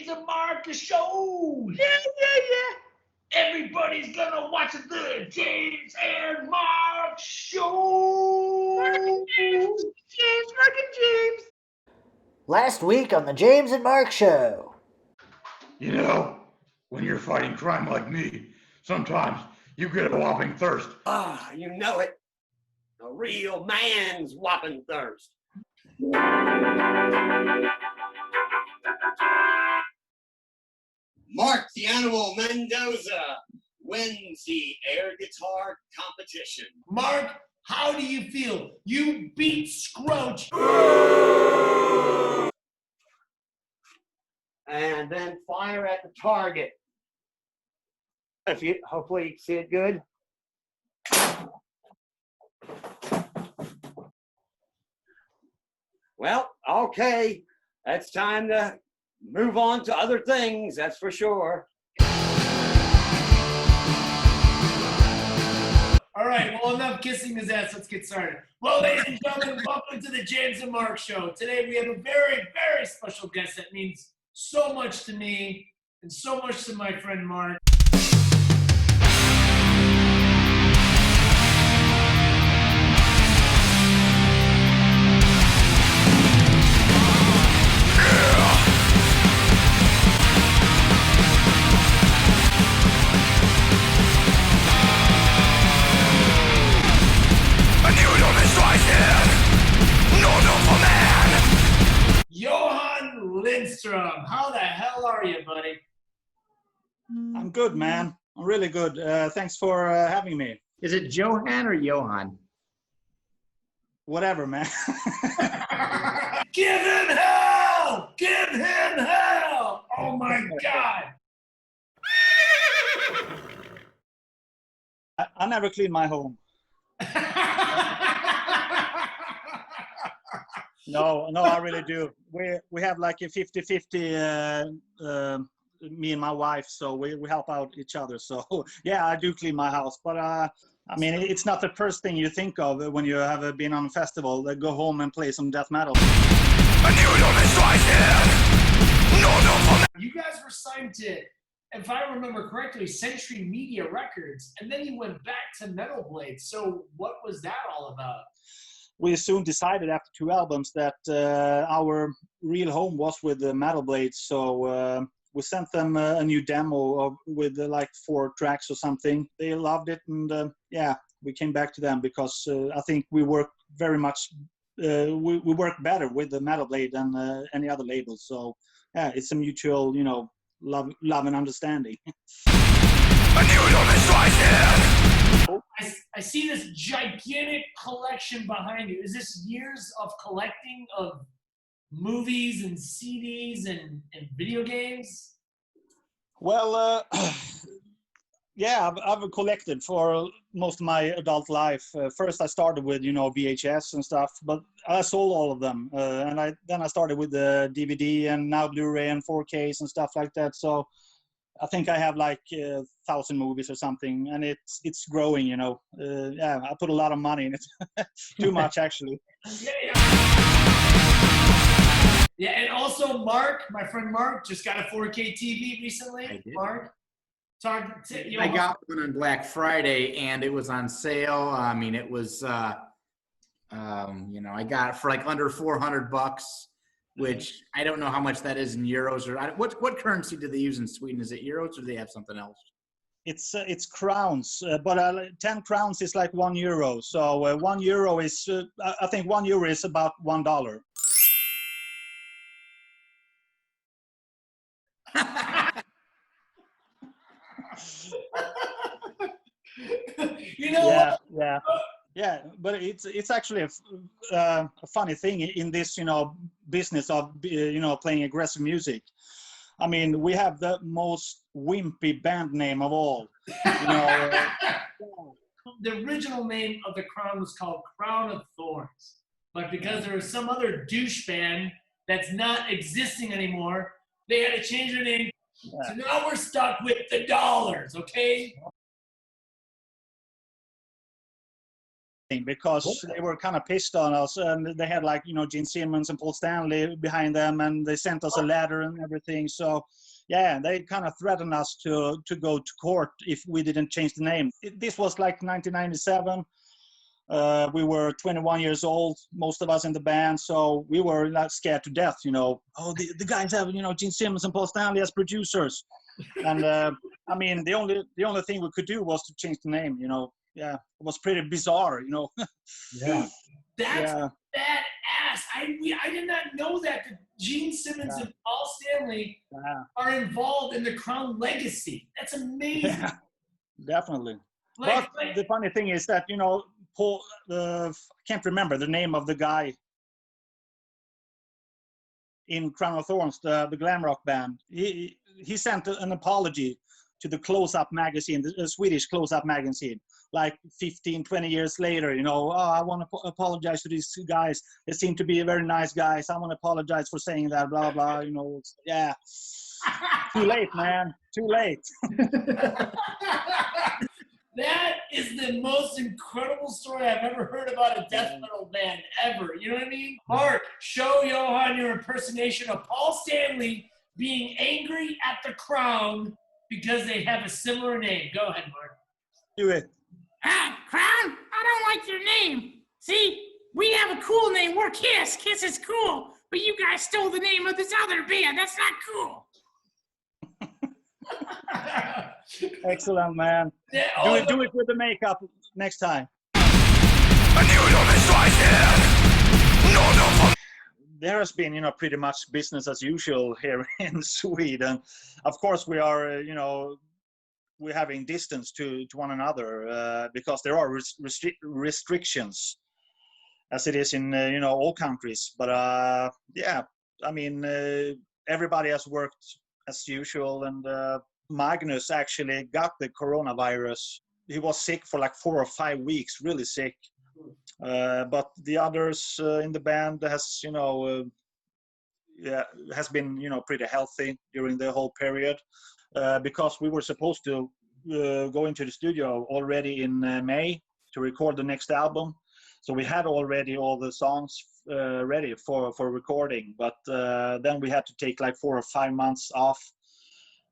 James and Mark show. Yeah. Everybody's gonna watch the James and Mark show. Mark and James, Mark and James. Last week on the James and Mark show. You know, when you're fighting crime like me, sometimes you get a whopping thirst. Ah, you know it. A real man's whopping thirst. Mark the Animal Mendoza wins the air guitar competition. Mark, how do you feel? You beat Scroach. And then fire at the target. If you hopefully you can see it good. Well, okay. That's time to move on to other things, that's for sure. All right, well, enough kissing his ass. Let's get started. Well, ladies and gentlemen, welcome to the James and Mark show. Today we have a very, very special guest that means so much to me and so much to my friend Mark. Johan Lindstrand, how the hell are you, buddy? I'm good, man. I'm really good. Thanks for having me. Is it Johan or Johan? Whatever, man. Give him hell! Give him hell! Oh my God! I never clean my home. No, I really do. We have like a 50-50, me and my wife, so we help out each other. So yeah, I do clean my house. But I mean, it's not the first thing you think of when you have been on a festival. Go home and play some death metal. You guys were signed to, if I remember correctly, Century Media Records, and then you went back to Metal Blade. So what was that all about? We soon decided after 2 albums that our real home was with the Metal Blade. So we sent them a new demo with like 4 tracks or something. They loved it, and yeah, we came back to them because I think we work very much. We work better with the Metal Blade than any other label. So yeah, it's a mutual, love and understanding. I see this gigantic collection behind you. Is this years of collecting of movies and CDs and video games? Well, yeah, I've collected for most of my adult life. First, I started with, VHS and stuff, but I sold all of them. And then I started with the DVD and now Blu-ray and 4Ks and stuff like that. So I think I have like 1,000 movies or something, and it's growing, Yeah, I put a lot of money in it. Too much, actually. Yeah, and also Mark, my friend Mark, just got a 4K TV recently. I did. Mark, I got one on Black Friday, and it was on sale. I mean, it was, I got it for like under $400. Which I don't know how much that is in euros or what currency do they use in Sweden? Is it euros or do they have something else? It's crowns, but 10 crowns is like €1. So €1 is I think €1 is about $1. Yeah, but it's actually a funny thing in this business of playing aggressive music. I mean, we have the most wimpy band name of all. The original name of the Crown was called Crown of Thorns, but because there was some other douche band that's not existing anymore, they had to change their name. Yeah. So now we're stuck with the Dollars, okay? because they were kind of pissed on us, and they had like, you know, Gene Simmons and Paul Stanley behind them, and they sent us a letter and everything. So yeah, they kind of threatened us to go to court if we didn't change the name. This was like 1997. We were 21 years old, most of us in the band, so we were like scared to death, you know. Oh, the guys have, you know, Gene Simmons and Paul Stanley as producers. And I mean, the only thing we could do was to change the name, you know. Yeah, it was pretty bizarre, you know. Yeah. That's Yeah. badass. I did not know that Gene Simmons and Paul Stanley are involved in the Crown legacy. That's amazing. Yeah, definitely. Like, But the funny thing is that, you know, Paul, I can't remember the name of the guy in Crown of Thorns, the glam rock band. He sent an apology to the Close-Up magazine, the Swedish Close-Up magazine, like 15, 20 years later, you know. Oh, I want to apologize to these guys. They seem to be very nice guys. I want to apologize for saying that, blah, blah, you know. Yeah. Too late, man. Too late. that is the most incredible story I've ever heard about a death metal band ever. You know what I mean? Mark, show Johan your impersonation of Paul Stanley being angry at the Crown because they have a similar name. Go ahead, Mark. Do it. Ah, Crown, I don't like your name. See, we have a cool name. We're Kiss. Kiss is cool. But you guys stole the name of this other band. That's not cool. Excellent, man. Yeah, Do it with the makeup next time. There has been, you know, pretty much business as usual here in Sweden. Of course, we are, you know, we're having distance to one another because there are restrictions, as it is in, you know, all countries. But yeah, I mean, everybody has worked as usual, and Magnus actually got the coronavirus. He was sick for like 4 or 5 weeks, really sick. But the others in the band has, you know, has been, you know, pretty healthy during the whole period because we were supposed to go into the studio already in May to record the next album. So we had already all the songs ready for recording, but then we had to take like 4 or 5 months off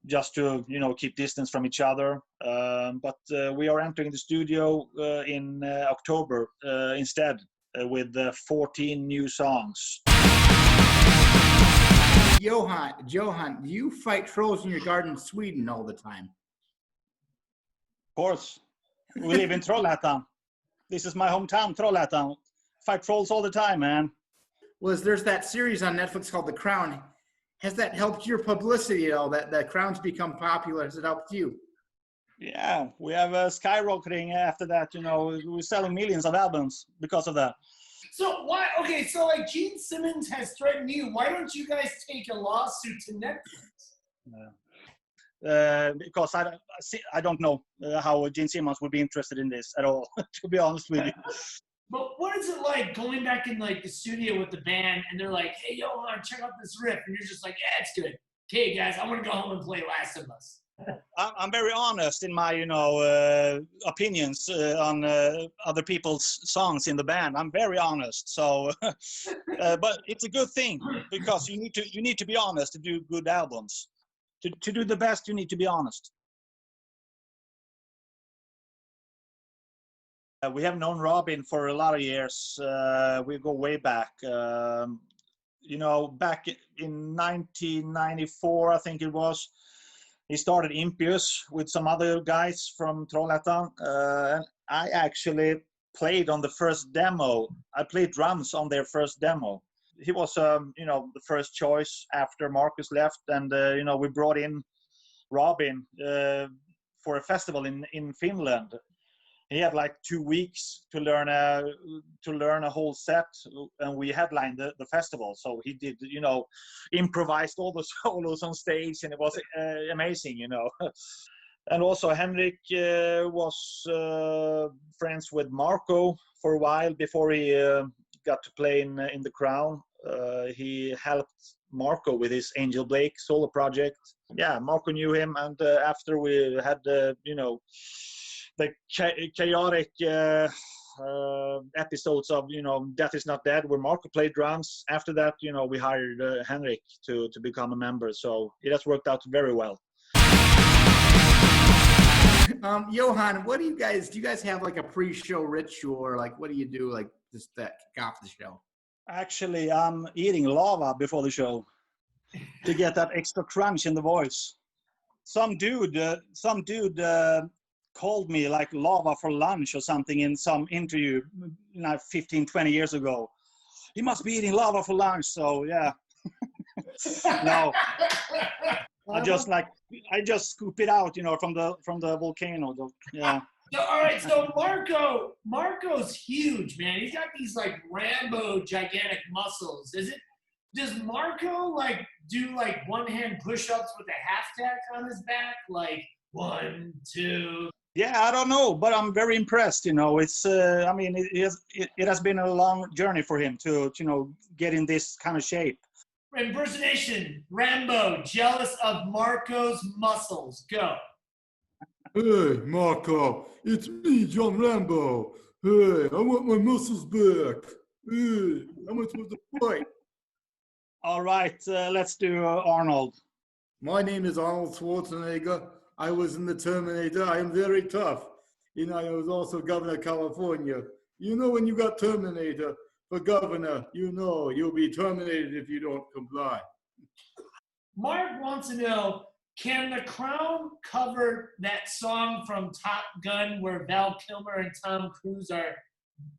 just to, you know, keep distance from each other. But we are entering the studio in October instead with 14 new songs. Johan, do you fight trolls in your garden in Sweden all the time? Of course. We live in Trollhättan. This is my hometown, Trollhättan. Fight trolls all the time, man. There's that series on Netflix called The Crown. Has that helped your publicity at all? That the Crown's become popular? Has it helped you? Yeah, we have skyrocketing after that. You know, we're selling millions of albums because of that. So why? Okay, so like Gene Simmons has threatened you. Why don't you guys take a lawsuit to Netflix? Because I don't know how Gene Simmons would be interested in this at all, to be honest with you. But what is it like going back in like the studio with the band and they're like, hey, Johan, check out this riff. And you're just like, yeah, it's good. Okay, guys, I'm going to go home and play Last of Us. I'm very honest in my, you know, opinions on other people's songs in the band. I'm very honest. So, but it's a good thing because you need to be honest to do good albums. To do the best, you need to be honest. We have known Robin for a lot of years. We go way back. You know, back in 1994, I think it was, he started Impious with some other guys from Trollhättan. And I actually played on the first demo. I played drums on their first demo. He was, you know, the first choice after Marcus left. And, you know, we brought in Robin for a festival in Finland. He had like 2 weeks to learn a whole set, and we headlined the festival. So he did, you know, improvised all the solos on stage, and it was amazing, you know. And also Henrik was friends with Marco for a while before he got to play in the Crown. He helped Marco with his Angel Blake solo project. Yeah, Marco knew him, and after we had, you know, the chaotic episodes of, Death is Not Dead, where Marco played drums. After that, we hired Henrik to become a member. So it has worked out very well. Johan, what do you guys have like a pre-show ritual, or like what do you do like just to kick off the show? Actually, I'm eating lava before the show to get that extra crunch in the voice. Some dude called me like lava for lunch or something in some interview, 15, 20 years ago. He must be eating lava for lunch. So yeah. No, I just scoop it out, from the volcano. Yeah. So, all right, so Marco's huge, man. He's got these like Rambo gigantic muscles. Does Marco like do like one-hand push-ups with a half tack on his back? Like 1, 2. Yeah, I don't know, but I'm very impressed. It's it has been a long journey for him to get in this kind of shape. Impersonation, Rambo, jealous of Marco's muscles. Go. Hey, Marco, it's me, John Rambo. Hey, I want my muscles back. Hey, how much was the fight? All right, let's do Arnold. My name is Arnold Schwarzenegger. I was in the Terminator. I am very tough. I was also governor of California. When you got Terminator for governor, you'll be terminated if you don't comply. Mark wants to know, can The Crown cover that song from Top Gun where Val Kilmer and Tom Cruise are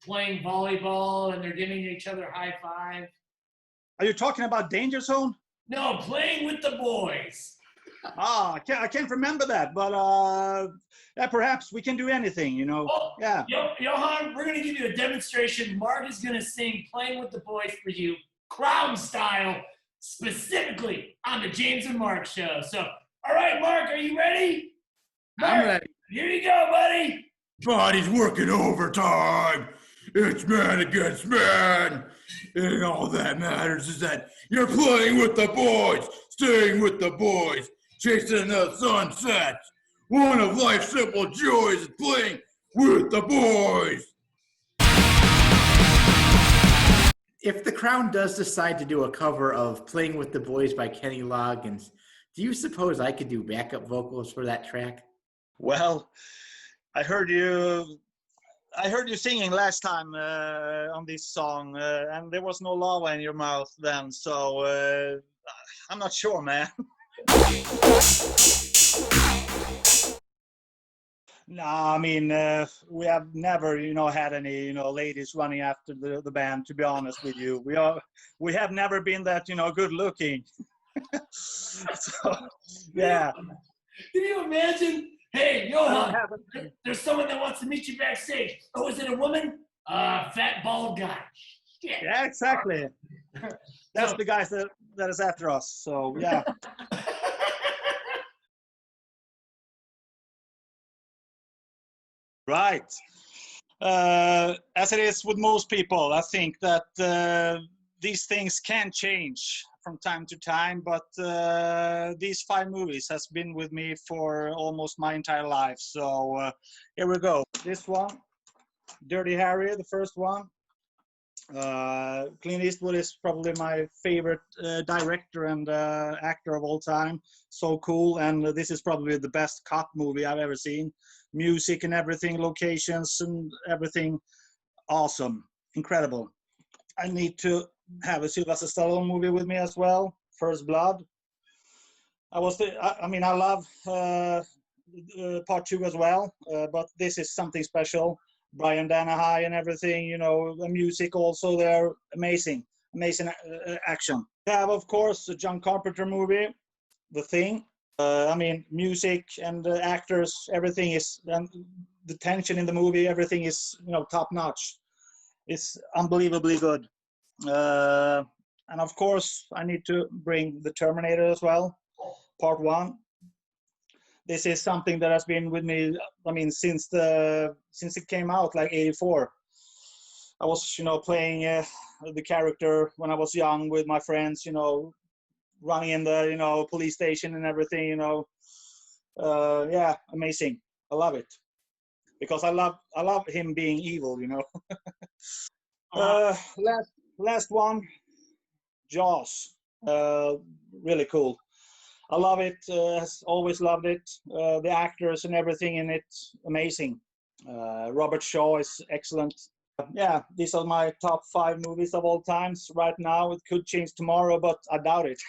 playing volleyball and they're giving each other high five? Are you talking about Danger Zone? No, Playing with the Boys. I can't remember that, but yeah, perhaps we can do anything, Oh, yeah. Johan, we're going to give you a demonstration. Mark is going to sing Playing with the Boys for you, Crown style, specifically on the James and Mark show. So, all right, Mark, are you ready? Mark, I'm ready. Here you go, buddy. Body's working overtime. It's man against man. And all that matters is that you're playing with the boys, staying with the boys, chasing the sunsets. One of life's simple joys is playing with the boys. If the Crown does decide to do a cover of Playing with the Boys by Kenny Loggins, do you suppose I could do backup vocals for that track? Well, I heard you singing last time on this song, and there was no lava in your mouth then, so I'm not sure, man. No, I mean, we have never, had any, ladies running after the band, to be honest with you. We have never been that, good looking. So, yeah. Can you imagine? Hey, Johan, there's someone that wants to meet you backstage. Oh, is it a woman? Fat, bald guy. Shit. Yeah, exactly. That's the guys that is after us. So, yeah. Right. As it is with most people, I think that these things can change from time to time, but these 5 movies has been with me for almost my entire life. So here we go. This one, Dirty Harry, the first one. Clint Eastwood is probably my favorite director and actor of all time. So cool, and this is probably the best cop movie I've ever seen. Music and everything, locations and everything, awesome, incredible. I need to have a Sylvester Stallone movie with me as well. First Blood. I love part 2 as well, but this is something special. Brian Danahy and everything, the music also there, amazing action. We have, of course, a John Carpenter movie, The Thing. Music and actors, everything is, the tension in the movie, everything is, top notch. It's unbelievably good. And of course, I need to bring The Terminator as well, part 1. This is something that has been with me, since it came out, like 84. I was, playing the character when I was young with my friends, running in the, police station and everything, yeah, amazing. I love it. because I love him being evil, you know. Uh, Last one, Jaws. Really cool. I love it. Has always loved it. The actors and everything in it, amazing. Robert Shaw is excellent. Yeah, these are my top 5 movies of all times right now. It could change tomorrow, but I doubt it.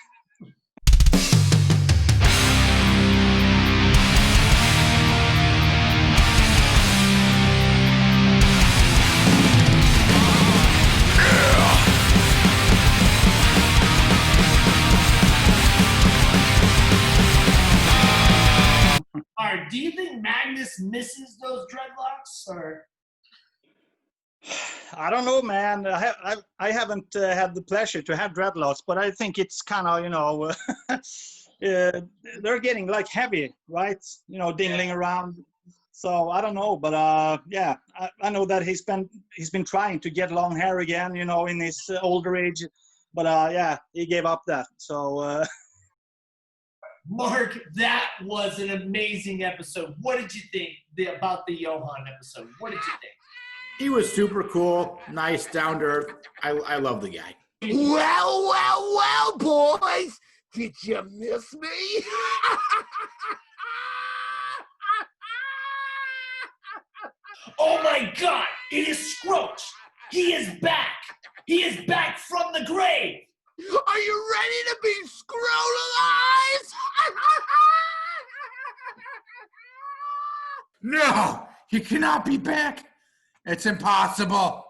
all right, do you think Magnus misses those dreadlocks, or? I don't know, man. I haven't had the pleasure to have dreadlocks, but I think it's kind of, you know, they're getting like heavy, right? You know, dingling around. So I don't know, but yeah, I know that he's been trying to get long hair again, you know, in his older age, but yeah, he gave up that. So. Mark, that was an amazing episode. What did you think about the Johan episode? What did you think? He was super cool, nice, down to earth. I love the guy. Well, boys. Did you miss me? Oh my God! It is Scroach! He is back! He is back from the grave! Are you ready to be scrollized? No, he cannot be back. It's impossible.